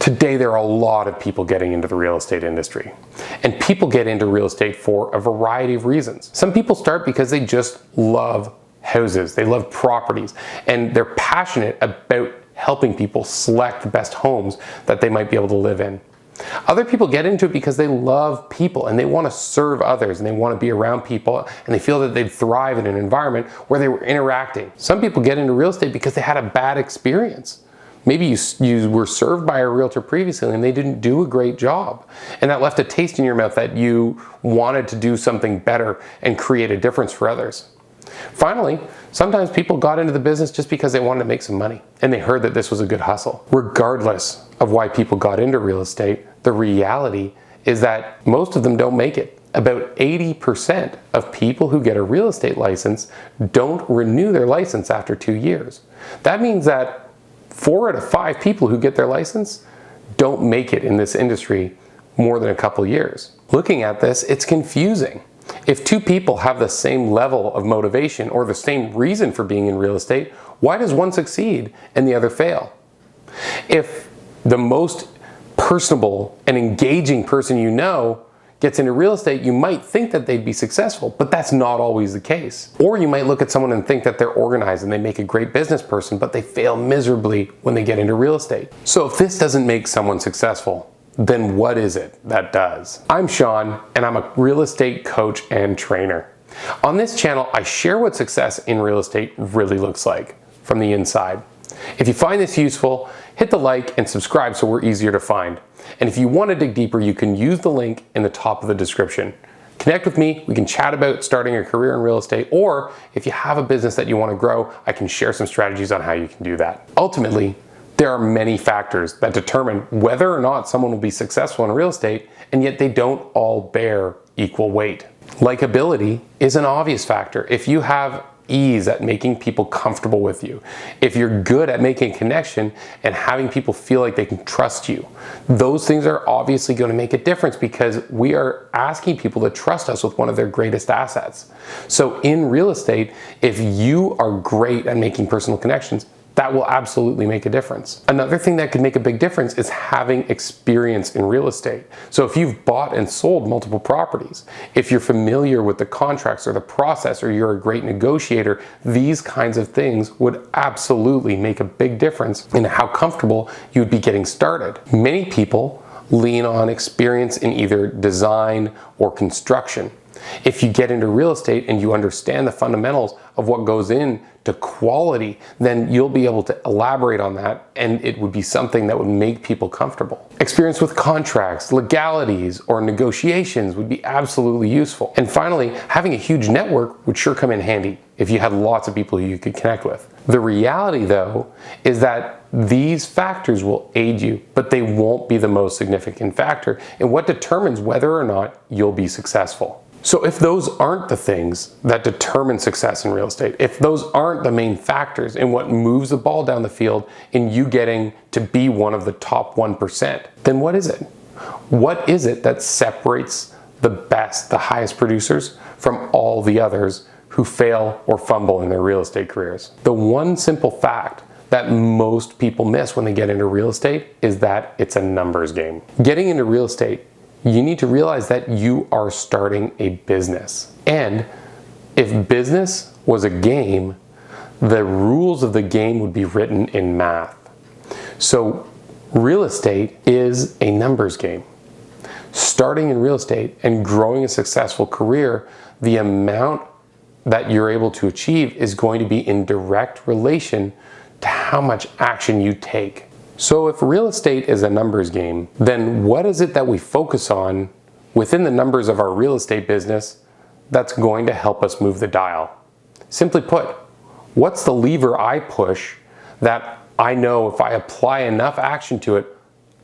Today, there are a lot of people getting into the real estate industry. And people get into real estate for a variety of reasons. Some people start because they just love houses, they love properties, and they're passionate about helping people select the best homes that they might be able to live in. Other people get into it because they love people and they want to serve others and they want to be around people and they feel that they'd thrive in an environment where they were interacting. Some people get into real estate because they had a bad experience. Maybe you were served by a realtor previously and they didn't do a great job. And that left a taste in your mouth that you wanted to do something better and create a difference for others. Finally, sometimes people got into the business just because they wanted to make some money and they heard that this was a good hustle. Regardless of why people got into real estate, the reality is that most of them don't make it. About 80% of people who get a real estate license don't renew their license after 2 years. That means that 4 out of 5 people who get their license don't make it in this industry more than a couple years. Looking at this, it's confusing. If 2 people have the same level of motivation or the same reason for being in real estate, why does one succeed and the other fail? If the most personable and engaging person you know gets into real estate, you might think that they'd be successful, but that's not always the case. Or you might look at someone and think that they're organized and they make a great business person, but they fail miserably when they get into real estate. So if this doesn't make someone successful, then what is it that does? I'm Sean, and I'm a real estate coach and trainer. On this channel, I share what success in real estate really looks like from the inside. If you find this useful, hit the like and subscribe so we're easier to find. And if you want to dig deeper, you can use the link in the top of the description. Connect with me, we can chat about starting a career in real estate, or if you have a business that you want to grow, I can share some strategies on how you can do that. Ultimately, there are many factors that determine whether or not someone will be successful in real estate, and yet they don't all bear equal weight. Likability is an obvious factor. If you have ease at making people comfortable with you, if you're good at making a connection and having people feel like they can trust you, those things are obviously going to make a difference because we are asking people to trust us with one of their greatest assets. So in real estate, if you are great at making personal connections, that will absolutely make a difference. Another thing that could make a big difference is having experience in real estate. So if you've bought and sold multiple properties, if you're familiar with the contracts or the process, or you're a great negotiator, these kinds of things would absolutely make a big difference in how comfortable you would be getting started. Many people lean on experience in either design or construction. If you get into real estate and you understand the fundamentals of what goes into quality, then you'll be able to elaborate on that and it would be something that would make people comfortable. Experience with contracts, legalities, or negotiations would be absolutely useful. And finally, having a huge network would sure come in handy if you had lots of people who you could connect with. The reality, though, is that these factors will aid you, but they won't be the most significant factor in what determines whether or not you'll be successful. So if those aren't the things that determine success in real estate, if those aren't the main factors in what moves the ball down the field in you getting to be one of the top 1%, then what is it? What is it that separates the best, the highest producers from all the others who fail or fumble in their real estate careers? The one simple fact that most people miss when they get into real estate is that it's a numbers game. Getting into real estate, you need to realize that you are starting a business. And if business was a game, the rules of the game would be written in math. So real estate is a numbers game. Starting in real estate and growing a successful career, the amount that you're able to achieve is going to be in direct relation to how much action you take. So if real estate is a numbers game, then what is it that we focus on within the numbers of our real estate business that's going to help us move the dial? Simply put, what's the lever I push that I know if I apply enough action to it,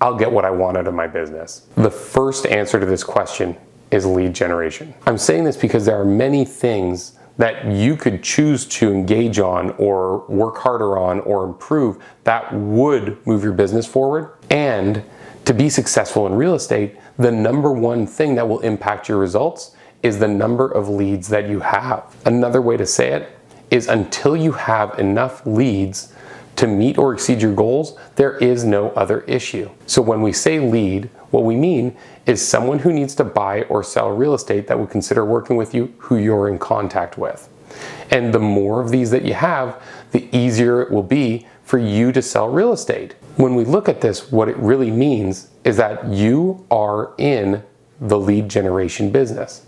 I'll get what I want out of my business? The first answer to this question is lead generation. I'm saying this because there are many things that you could choose to engage on or work harder on or improve that would move your business forward. And to be successful in real estate, the number one thing that will impact your results is the number of leads that you have. Another way to say it is until you have enough leads to meet or exceed your goals, there is no other issue. So when we say lead, what we mean is someone who needs to buy or sell real estate that would consider working with you, who you're in contact with. And the more of these that you have, the easier it will be for you to sell real estate. When we look at this, what it really means is that you are in the lead generation business.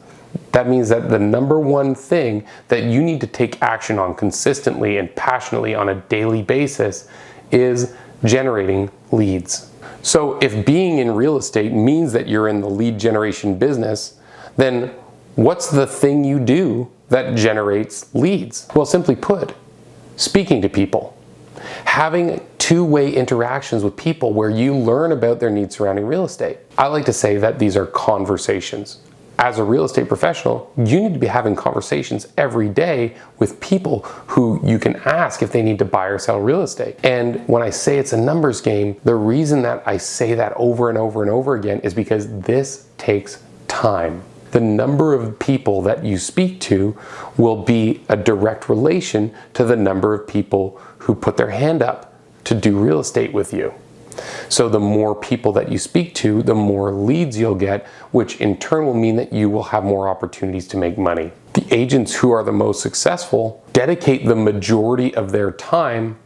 That means that the number one thing that you need to take action on consistently and passionately on a daily basis is generating leads. So if being in real estate means that you're in the lead generation business, then what's the thing you do that generates leads? Well, simply put, speaking to people. Having two-way interactions with people where you learn about their needs surrounding real estate. I like to say that these are conversations. As a real estate professional, you need to be having conversations every day with people who you can ask if they need to buy or sell real estate. And when I say it's a numbers game, the reason that I say that over and over and over again is because this takes time. The number of people that you speak to will be a direct relation to the number of people who put their hand up to do real estate with you. So the more people that you speak to, the more leads you'll get, which in turn will mean that you will have more opportunities to make money. The agents who are the most successful dedicate the majority of their time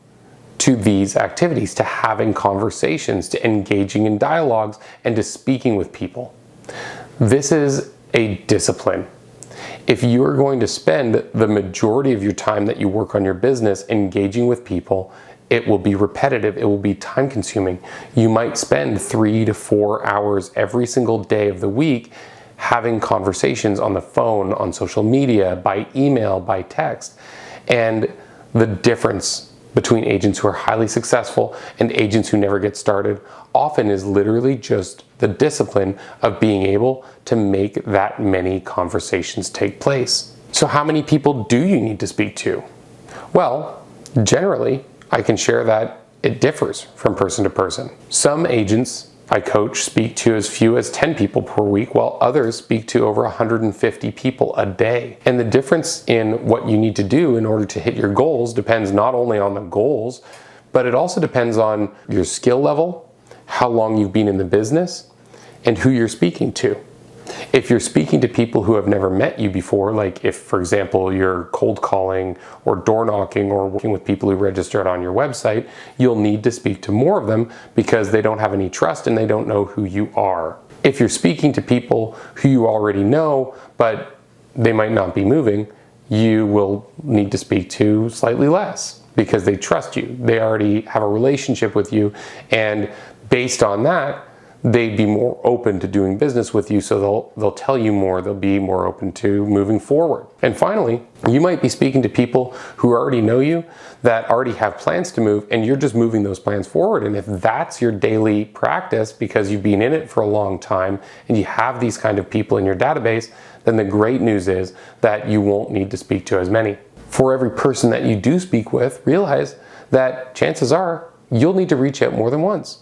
to these activities, to having conversations, to engaging in dialogues, and to speaking with people. This is a discipline. If you are going to spend the majority of your time that you work on your business engaging with people, it will be repetitive, it will be time consuming. You might spend 3 to 4 hours every single day of the week having conversations on the phone, on social media, by email, by text. And the difference between agents who are highly successful and agents who never get started often is literally just the discipline of being able to make that many conversations take place. So how many people do you need to speak to? Well, generally, I can share that it differs from person to person. Some agents I coach speak to as few as 10 people per week, while others speak to over 150 people a day. And the difference in what you need to do in order to hit your goals depends not only on the goals, but it also depends on your skill level, how long you've been in the business, and who you're speaking to. If you're speaking to people who have never met you before, like if, for example, you're cold calling or door knocking or working with people who registered on your website, you'll need to speak to more of them because they don't have any trust and they don't know who you are. If you're speaking to people who you already know, but they might not be moving, you will need to speak to slightly less because they trust you. They already have a relationship with you, and based on that, they'd be more open to doing business with you, so they'll tell you more, they'll be more open to moving forward. And finally, you might be speaking to people who already know you, that already have plans to move, and you're just moving those plans forward. And if that's your daily practice because you've been in it for a long time and you have these kind of people in your database, then the great news is that you won't need to speak to as many. For every person that you do speak with, realize that chances are you'll need to reach out more than once.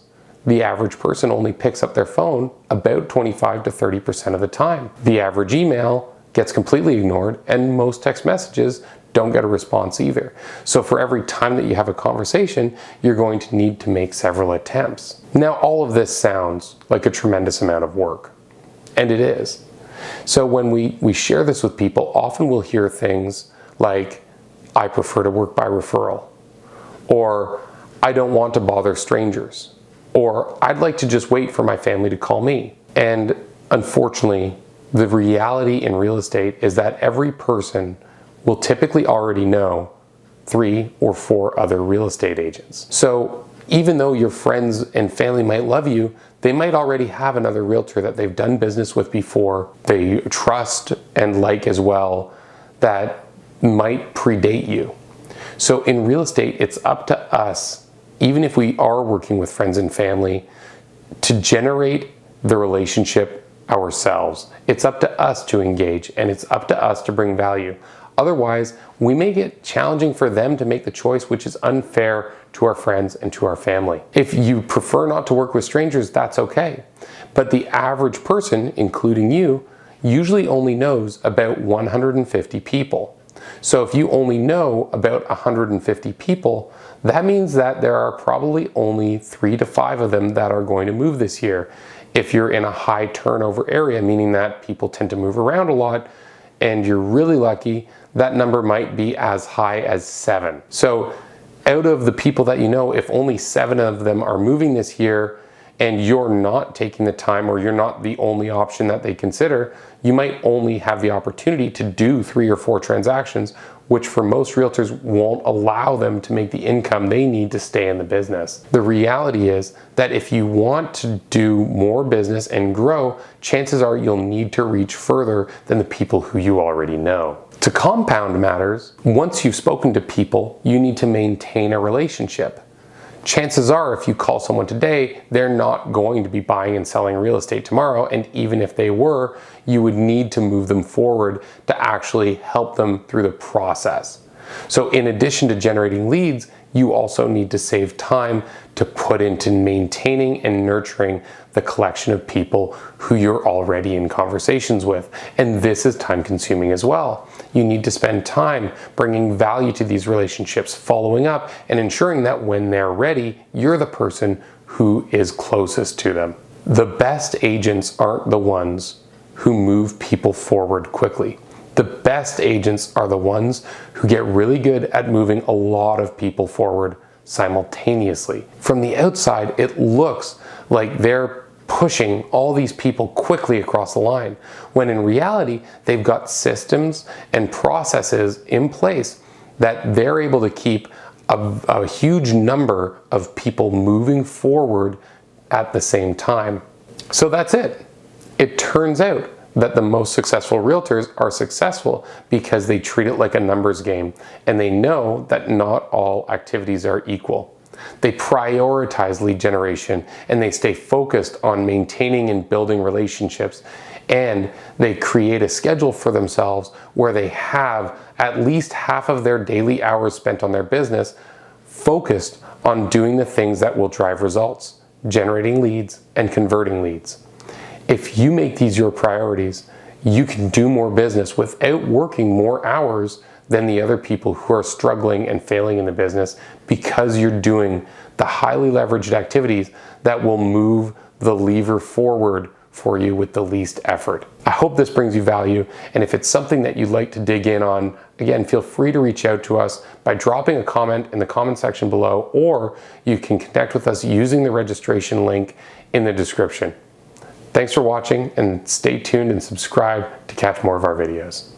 The average person only picks up their phone about 25 to 30% of the time. The average email gets completely ignored, and most text messages don't get a response either. So for every time that you have a conversation, you're going to need to make several attempts. Now, all of this sounds like a tremendous amount of work, and it is. So when we share this with people, often we'll hear things like, I prefer to work by referral, or I don't want to bother strangers, or I'd like to just wait for my family to call me. And unfortunately, the reality in real estate is that every person will typically already know 3 or 4 other real estate agents. So even though your friends and family might love you, they might already have another realtor that they've done business with before, they trust and like as well, that might predate you. So in real estate, it's up to us, even if we are working with friends and family, to generate the relationship ourselves. It's up to us to engage, and it's up to us to bring value. Otherwise, we may get challenging for them to make the choice, which is unfair to our friends and to our family. If you prefer not to work with strangers, that's okay. But the average person, including you, usually only knows about 150 people. So if you only know about 150 people, that means that there are probably only 3 to 5 of them that are going to move this year. If you're in a high turnover area, meaning that people tend to move around a lot, and you're really lucky, that number might be as high as 7. So out of the people that you know, if only 7 of them are moving this year and you're not taking the time, or you're not the only option that they consider, you might only have the opportunity to do 3 or 4 transactions, which for most realtors won't allow them to make the income they need to stay in the business. The reality is that if you want to do more business and grow, chances are you'll need to reach further than the people who you already know. To compound matters, once you've spoken to people, you need to maintain a relationship. Chances are, if you call someone today, they're not going to be buying and selling real estate tomorrow, and even if they were, you would need to move them forward to actually help them through the process. So in addition to generating leads, you also need to save time to put into maintaining and nurturing the collection of people who you're already in conversations with. And this is time consuming as well. You need to spend time bringing value to these relationships, following up, and ensuring that when they're ready, you're the person who is closest to them. The best agents aren't the ones who move people forward quickly. The best agents are the ones who get really good at moving a lot of people forward simultaneously. From the outside, it looks like they're pushing all these people quickly across the line, when in reality, they've got systems and processes in place that they're able to keep a huge number of people moving forward at the same time. So that's it. It turns out that the most successful realtors are successful because they treat it like a numbers game, and they know that not all activities are equal. They prioritize lead generation, and they stay focused on maintaining and building relationships, and they create a schedule for themselves where they have at least half of their daily hours spent on their business focused on doing the things that will drive results, generating leads and converting leads. If you make these your priorities, you can do more business without working more hours than the other people who are struggling and failing in the business, because you're doing the highly leveraged activities that will move the lever forward for you with the least effort. I hope this brings you value, and if it's something that you'd like to dig in on, again, feel free to reach out to us by dropping a comment in the comment section below, or you can connect with us using the registration link in the description. Thanks for watching, and stay tuned and subscribe to catch more of our videos.